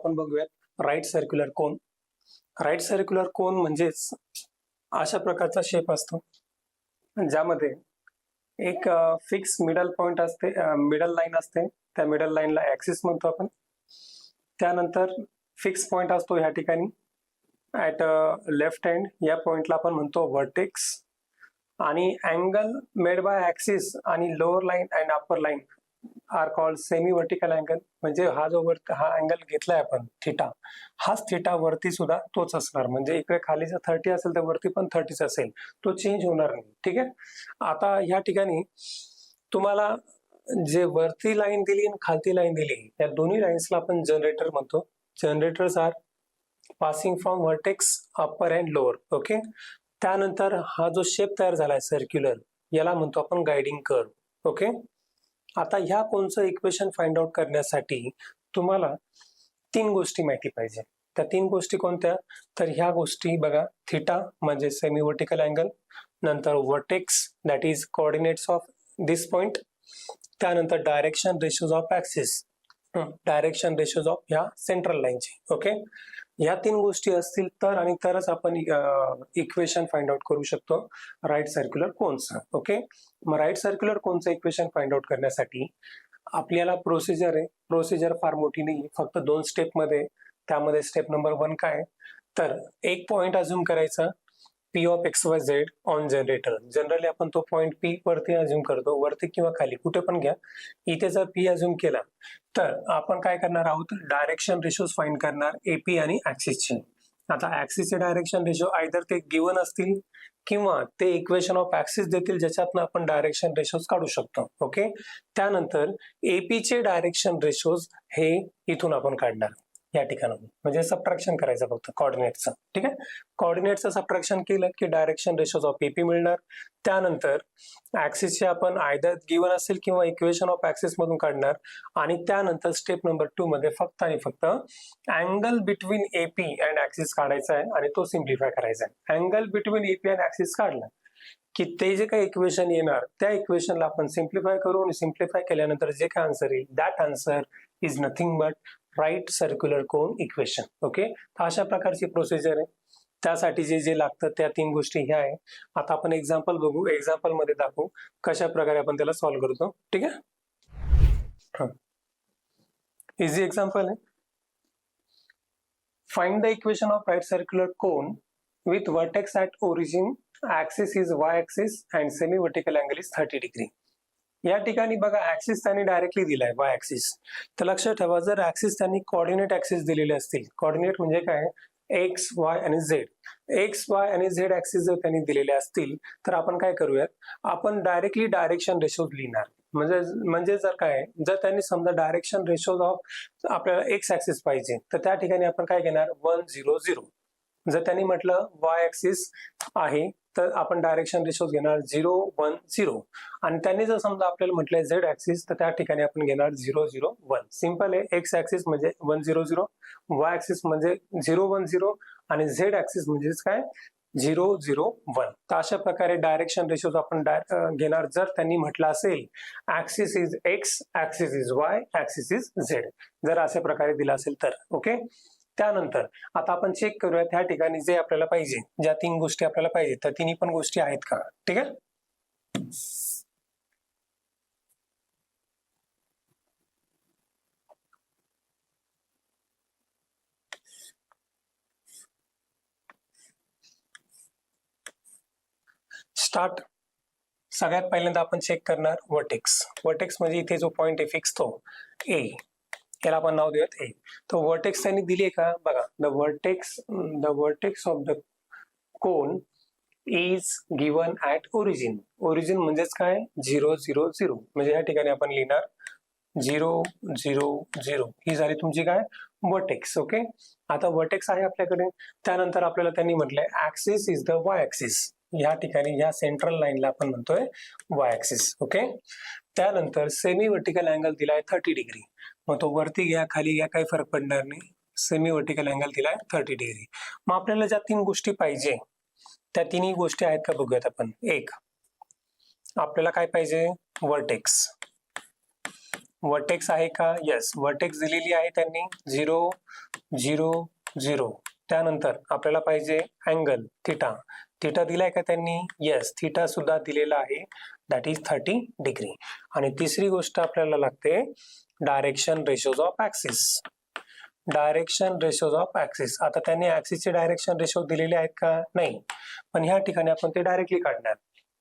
आपण बघूयात right circular कोन. Right circular कोन म्हणजेच अशा प्रकारचा शेप असतो ज्यामध्ये एक फिक्स मिडल पॉइंट असते, मिडल लाईन असते. त्या मिडल लाईनला ऍक्सिस म्हणतो आपण. त्यानंतर फिक्स पॉइंट असतो ह्या ठिकाणी ऍट लेफ्ट हँड. या पॉइंटला आपण म्हणतो व्हर्टेक्स. आणि अँगल मेड बाय ऍक्सिस आणि lower line and upper line are called semi vertical angle. म्हणजे हा जो हा अँगल घेतलाय आपण थिटा, हाच थिटा वरती सुद्धा तोच असणार. म्हणजे इकडे खाली जर 30 असेल तर वरती पण 30 असेल, तो चेंज होणार नाही. ठीक आहे. आता या ठिकाणी तुम्हाला जे वरती लाईन दिली आणि खालती लाईन दिली, या दोन्ही लाईन्सला आपण जनरेटर म्हणतो. Generators are passing from vertex upper and lower. Okay. त्यानंतर हा जो शेप तयार झालाय सर्क्युलर, याला म्हणतो आपण गायडिंग कर्व. ओके. आता ह्या कोणचं इक्वेशन फाइंड आउट करण्यासाठी तुम्हाला 3 गोष्टी माहिती पाहिजे. त्या 3 गोष्टी कोणत्या? तर ह्या गोष्टी बघा, थिटा म्हणजे सेमी वर्टिकल अँगल, नंतर vertex that is coordinates of this point, त्यानंतर direction ratios of axis, direction ratios of ह्या सेंट्रल लाईनची. ओके. या 3 गोष्टी असतील तर आणि तरच आपण इक्वेशन फाइंड आउट करू शकतो राईट सर्क्युलर कोनचं. ओके. मग राईट सर्क्युलर कोनचं इक्वेशन फाइंड आउट करण्यासाठी आपल्याला प्रोसिजर आहे. प्रोसिजर फार मोठी नाही, फक्त 2 स्टेपमध्ये. त्यामध्ये स्टेप नंबर 1 काय, तर एक पॉइंट अज्युम करायचा P of XYZ on generator. Generally आपण तो पॉइंट P वरती अज्युम करतो, वरती किंवा खाली कुठे पण घ्या. इथे जर P अज्युम केला तर आपण काय करणार आहोत, डायरेक्शन रेशोज फाइंड करणार AP आणि ऍक्सिसचे. आता ऍक्सिसचे डायरेक्शन रेशो आयदर ते गिवन असतील किंवा ते इक्वेशन ऑफ ऍक्सिस देतील ज्याच्यातनं आपण डायरेक्शन रेशोज काढू शकतो. ओके. त्यानंतर AP चे डायरेक्शन रेशोज हे इथून आपण काढणार या ठिकाणी, म्हणजे सबट्रॅक्शन करायचं फक्त कोऑर्डिनेटचं. ठीक आहे. कोऑर्डिनेटचं सबट्रॅक्शन केलं की डायरेक्शन रेशोज ऑफ AP मिळणार. त्यानंतर ऍक्सिसचे आपण आयदर गिवन असेल किंवा इक्वेशन ऑफ ऍक्सिस मधून काढणार. आणि त्यानंतर स्टेप नंबर 2 मध्ये फक्त आणि फक्त angle between AP and axis काढायचा आहे आणि तो सिम्प्लिफाय करायचा आहे. Angle between AP and axis काढला की ते जे काही इक्वेशन येणार त्या इक्वेशनला आपण सिम्प्लिफाय करू आणि सिम्प्लिफाय केल्यानंतर जे काय आन्सर येईल that answer is nothing but right circular cone equation. Okay. अशा प्रकारची प्रोसिजर आहे. त्यासाठी जे जे लागतं त्या 3 गोष्टी ह्या आहे. आता आपण एक्झाम्पल बघू, एक्झाम्पल मध्ये दाखवू कशा प्रकारे आपण त्याला सॉल्व्ह करतो. ठीक आहे. इझी एक्झाम्पल आहे. Find the equation of right circular cone with vertex at origin, axis is Y axis and semi vertical angle is 30 degree. या ठिकाणी बघा ऍक्सिस त्यांनी डायरेक्टली दिलाय Y ऍक्सिस. तर लक्षात ठेवा, जर ऍक्सिस त्यांनी कोऑर्डिनेट ऍक्सिस दिलेले असतील, कोऑर्डिनेट म्हणजे काय, X, Y आणि Z. X, Y आणि Z ऍक्सिस जर त्यांनी दिलेले असतील तर आपण काय करूयात, आपण डायरेक्टली डायरेक्शन रेशोज लिहिणार. म्हणजे जर काय, जर त्यांनी समजा डायरेक्शन रेशोज ऑफ आपल्याला X ऍक्सिस पाहिजे तर त्या ठिकाणी आपण काय घेणार 1 0 0. जर त्यांनी म्हटलं Y ऍक्सिस आहे तर आपण डायरेक्शन रेशोज घेणार 0 1 0. आणि त्यांनी जर समजा आपल्याला म्हटलंय Z ऍक्सिस तर त्या ठिकाणी आपण घेणार 0 0 1. सिंपल आहे. X ऍक्सिस म्हणजे 1 0 0, Y ऍक्सिस म्हणजे 0 1 0 आणि Z ऍक्सिस म्हणजेच काय 0 0 1. तर अशा प्रकारे डायरेक्शन रेशोज आपण घेणार जर त्यांनी म्हटलं असेल axis is X, axis is Y, axis is Z. जर अशा प्रकारे दिला असेल तर. ओके. त्यानंतर आता आपण चेक करूया त्या ठिकाणी जे आपल्याला पाहिजे, ज्या 3 गोष्टी आपल्याला पाहिजे त्या 3 पण गोष्टी आहेत का. ठीक आहे. स्टार्ट. सगळ्यात पहिल्यांदा आपण चेक करणार व्हर्टेक्स. व्हर्टेक्स म्हणजे इथे जो पॉइंट आहे फिक्स तो A, याला आपण नाव देऊयात A. तो व्हर्टेक्स त्यांनी दिली का बघा, the vertex of the cone is given at origin. Origin म्हणजेच काय 0 0 0. म्हणजे या ठिकाणी आपण लिहिणार 0 0 0. ही झाली तुमची काय व्हर्टेक्स. ओके. आता व्हर्टेक्स आहे आपल्याकडे. त्यानंतर आपल्याला त्यांनी म्हटलंय axis is the Y axis. या ठिकाणी या सेंट्रल लाईनला आपण म्हणतोय Y ऍक्सिस. ओके. त्यानंतर सेमी वर्टिकल अँगल दिलाय 30 डिग्री. मग तो वरती घ्या खाली घ्या काही फरक पडणार नाही. सेमी वर्टिकल अँगल दिलाय 30 डिग्री. मग आपल्याला ज्या 3 गोष्टी पाहिजे त्या 3ही गोष्टी आहेत का बघूयात आपण. एक, आपल्याला काय पाहिजे व्हर्टेक्स. वर्टेक्स आहे का? येस, वर्टेक्स दिलेली आहे त्यांनी 0 0 0. त्यानंतर आपल्याला पाहिजे अँगल थिटा. थिटा दिलाय का त्यांनी? येस, थिटा सुद्धा दिलेला आहे, दॅट इज 30 डिग्री. आणि तिसरी गोष्ट आपल्याला लागते direction ratios of axis. Direction ratios of axis. आता त्यांनी ऍक्सिसचे डायरेक्शन रेशो दिलेले आहेत का? नाही, पण ह्या ठिकाणी आपण ते डायरेक्टली काढणार.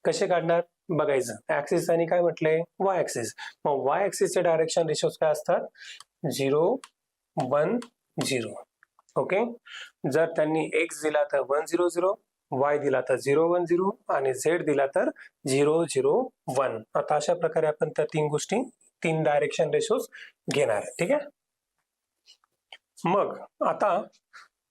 कसे काढणार बघायचं. ऍक्सिस आणि काय म्हटलंय? Y axis. मग वाय ऍक्सिसचे डायरेक्शन रेशोज काय असतात? 0 1 0. ओके. जर त्यांनी एक्स दिला तर 1 0 0, वाय दिला तर 0 1 0 आणि झेड दिला तर 0 0 1. आता अशा प्रकारे आपण त्या तीन डायरेक्शन रेशोज घेणार. ठीक आहे. मग आता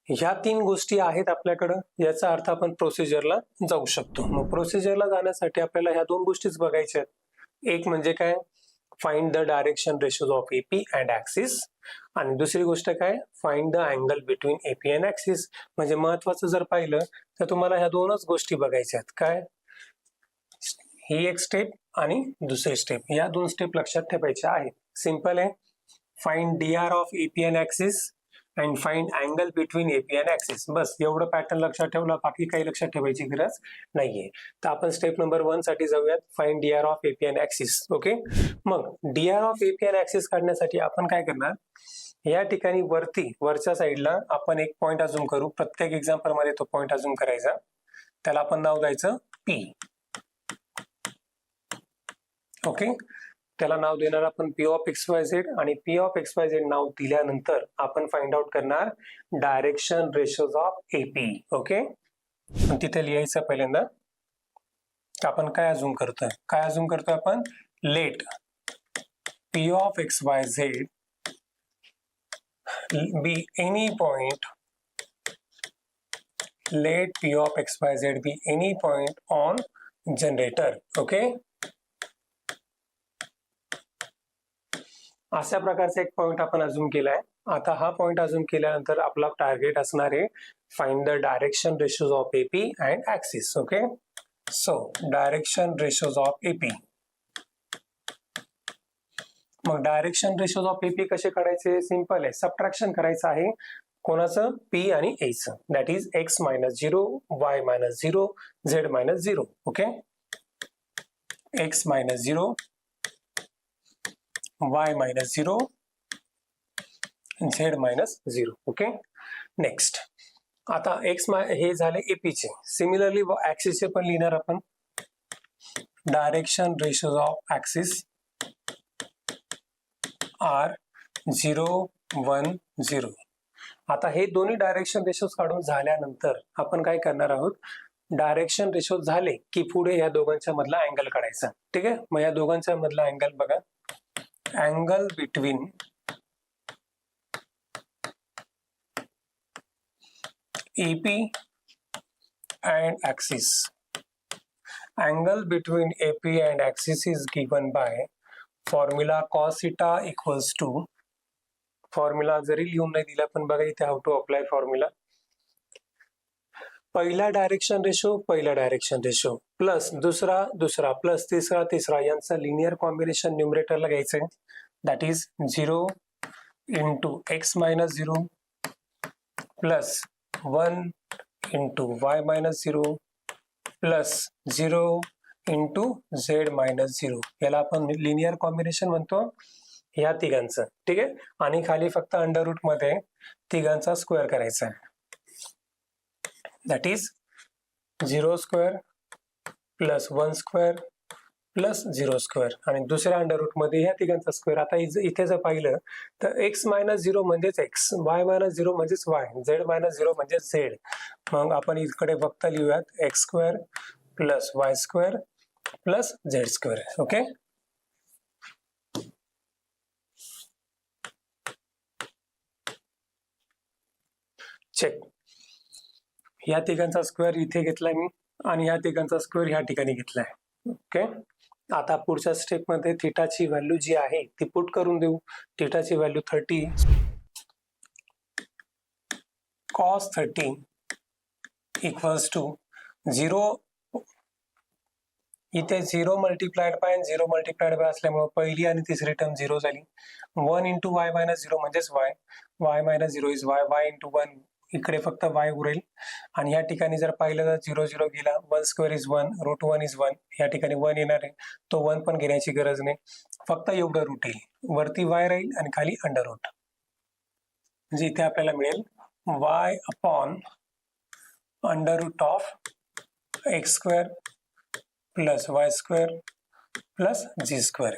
ह्या 3 गोष्टी आहेत आपल्याकडं, याचा अर्थ आपण प्रोसिजरला जाऊ शकतो. मग प्रोसिजरला जाण्यासाठी आपल्याला ह्या 2 गोष्टीच बघायच्या आहेत. एक म्हणजे काय? Find the direction ratios of AP and axis. आणि दुसरी गोष्ट काय? Find the angle between AP and axis. म्हणजे महत्वाचं जर पाहिलं तर तुम्हाला ह्या 2च गोष्टी बघायच्या आहेत. काय? ही एक स्टेप आणि दुसरी स्टेप. या 2 स्टेप लक्षात ठेवायच्या आहेत. सिंपल आहे. Find dr of AP and axis and find angle between AP and axis. बस एवढं पॅटर्न लक्षात ठेवलं, बाकी काही लक्षात ठेवायची गरज नाहीये. तर आपण स्टेप नंबर 1 साठी जाऊयात. Find dr of AP and axis. Okay. मग dr of AP and axis काढण्यासाठी आपण काय करणार? या ठिकाणी वरच्या साईडला आपण एक पॉइंट अजूम करू. प्रत्येक एक्झाम्पल मध्ये तो पॉइंट अजूम करायचा. त्याला आपण नाव द्यायचं P. ओके. त्याला नाव देणार आपण P ऑफ XYZ. आणि P ऑफ XYZ नाव दिल्यानंतर आपण फाइंड आउट करणार direction ratios of AP. Okay. तिथे लिहायचं पहिल्यांदा आपण काय अजूम करतोय. आपण let P of XYZ be any point. Let P of XYZ be any point on generator. Okay. अशा प्रकारचा एक पॉइंट आपण अजूम केलाय. आता हा पॉइंट अजूम केल्यानंतर आपला टार्गेट असणार आहे find the direction ratios of AP and axis. Okay. So direction ratios of AP. मग डायरेक्शन रेशोज ऑफ एपी कसे काढायचे? सिंपल आहे. सबट्रॅक्शन करायचं आहे. कोणाचं? P आणि A चं. That is x - 0, y - 0, z - 0. Okay. x - 0, y - 0, z - 0. Okay. Next. आता हे झाले AP चे. सिमिलरली ऍक्सिस चे पण लिहिणार आपण. Direction ratios of axis are 0 1 0. आता हे दोन्ही डायरेक्शन रेशोज काढून झाल्यानंतर आपण काय करणार आहोत? डायरेक्शन रेशोज झाले की पुढे या दोघांच्या मधला अँगल काढायचा. ठीक आहे. मग या दोघांच्या मधला अँगल बघा. Angle between AP and axis. Angle between AP and axis is given by formula cos theta equals to. Formula जरी लिहून नाही दिला पण बघा इथे हाऊ टू अप्लाय फॉर्म्युला. पहिला डायरेक्शन रेशो प्लस दुसरा प्लस तिसरा यांचा लिनियर कॉम्बिनेशन न्यूमरेटरला घ्यायचंय. That is 0 into x - 0 plus 1 into y - 0 plus 0 into z - 0. याला आपण लिनियर कॉम्बिनेशन म्हणतो ह्या तिघांचं. ठीक आहे. आणि खाली फक्त अंडर रूट मध्ये तिघांचा स्क्वेअर करायचा आहे. That is 0 square plus 1 square plus 0 square आणि दुसऱ्या अंडर रूट मध्ये ह्या तिघांचा स्क्वेअर. आता इथे जर पाहिलं तर x - 0 म्हणजेच x, y - 0 म्हणजेच y, z - 0 म्हणजे z. मग आपण इकडे फक्त लिहूयात x square plus y square plus z square. Okay. Check. ह्या तिघांचा स्क्वेअर इथे घेतलाय मी आणि ह्या तिघांचा स्क्वेअर ह्या ठिकाणी घेतलाय. ओके. आता पुढच्या स्टेप मध्ये थिटाची व्हॅल्यू जी आहे ती पुट करून देऊ. थिटाची व्हॅल्यू 30 cos 30 इक्वल्स टू 0 इथे 0 मल्टिप्लाइड बाय आणि 0 मल्टिप्लाइड बाय असल्यामुळे पहिली आणि तिसरी टर्म 0 झाली. 1 इंटू वाय मायनस 0 म्हणजेच Y. Y minus 0 is why. Y into 1 इकडे फक्त वाय उरेल. आणि या ठिकाणी जर पाहिलं तर 0 0 गेला. 1 स्क्वेअर इज 1. Route 1 is 1. या ठिकाणी 1 येणार आहे. तो 1 पण घेण्याची गरज नाही. फक्त एवढं रूट येईल. वरती वाय राहील आणि खाली अंडर रूट. म्हणजे इथे आपल्याला मिळेल y upon under root of x square plus y square plus z square.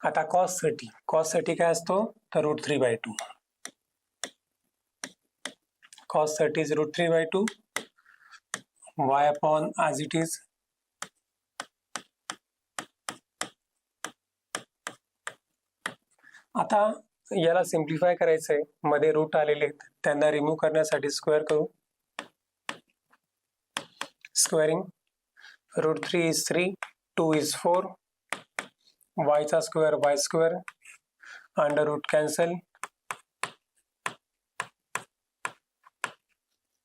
आता कॉस साठी काय असतो तर √3/2. cos 30 is √3/2. y upon as it is. आता याला सिम्प्लिफाय करायचंय. मध्ये रूट आलेले आहेत त्यांना रिमूव्ह करण्यासाठी स्क्वेअर करू. स्क्वेअरिंग √3 is 3, 2 is 4, y चा square y square, under root cancel.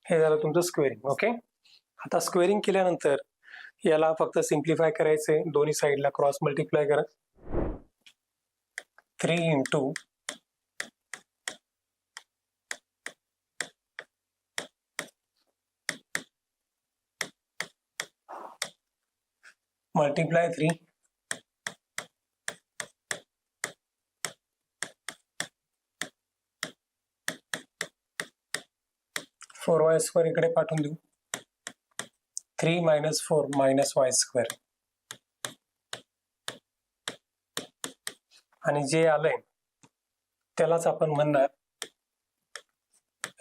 हे झालं तुमचं स्क्वेअरिंग. ओके. आता स्क्वेअरिंग केल्यानंतर याला फक्त सिम्प्लिफाय करायचंय. दोन्ही साईडला क्रॉस मल्टिप्लाय करा. 3 इंटू मल्टिप्लाय 3 4y स्क्वेअर इकडे पाठवून देऊ. 3 मायनस 4 मायनस वाय स्क्वेअर. आणि जे आलंय त्यालाच आपण म्हणणार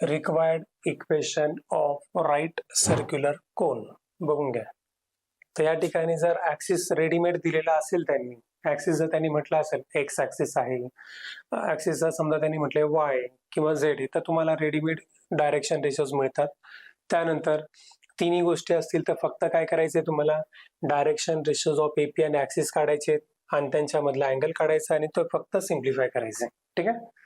required equation of right circular cone. बघून घ्या. तर या ठिकाणी जर ऍक्सिस रेडीमेड दिलेला असेल त्यांनी, ऍक्सिस जर त्यांनी म्हटलं असेल एक्स ऍक्सिस आहे, ऍक्सिस जर समजा त्यांनी म्हटले वाय किंवा झेड आहे, तर तुम्हाला रेडीमेड डायरेक्शन रेशोज मिळतात. त्यानंतर तिन्ही गोष्टी असतील तर फक्त काय करायचंय तुम्हाला डायरेक्शन रेशोज ऑफ एपी आणि ऍक्सिस काढायचे आणि त्यांच्यामधला अँगल काढायचा आणि तो फक्त सिम्प्लिफाय करायचा. ठीक आहे.